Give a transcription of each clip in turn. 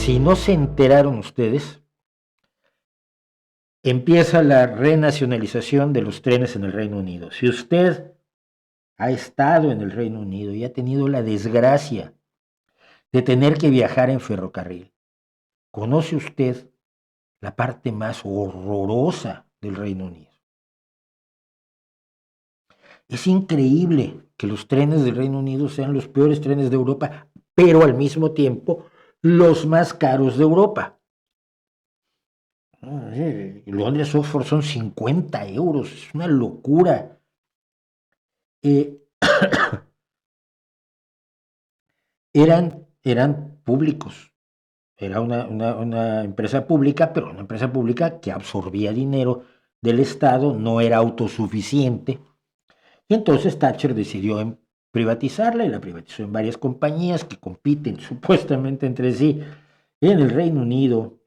Si no se enteraron ustedes, empieza la renacionalización de los trenes en el Reino Unido. Si usted ha estado en el Reino Unido y ha tenido la desgracia de tener que viajar en ferrocarril, ¿conoce usted la parte más horrorosa del Reino Unido? Es increíble que los trenes del Reino Unido sean los peores trenes de Europa, pero al mismo tiempo los más caros de Europa. Londres-Oxford son 50 euros, es una locura. Eh, eran públicos, era una empresa pública, pero una empresa pública que absorbía dinero del Estado, no era autosuficiente. Y entonces Thatcher decidió privatizarla y la privatizó en varias compañías que compiten supuestamente entre sí en el Reino Unido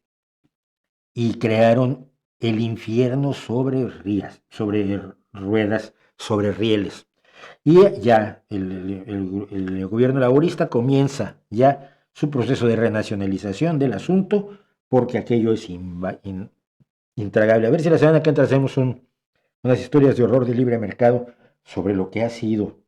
y crearon el infierno sobre ruedas, sobre rieles. Y ya el gobierno laborista comienza ya su proceso de renacionalización del asunto porque aquello es intragable. A ver si la semana que entra hacemos unas historias de horror de libre mercado sobre lo que ha sido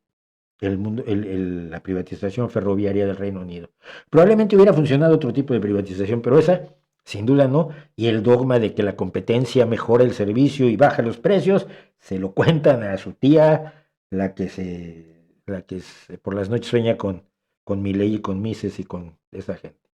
la privatización ferroviaria del Reino Unido. Probablemente hubiera funcionado otro tipo de privatización, pero esa sin duda no. Y el dogma de que la competencia mejora el servicio y baja los precios, se lo cuentan a su tía, la que por las noches sueña con Milei y con Mises y con esa gente.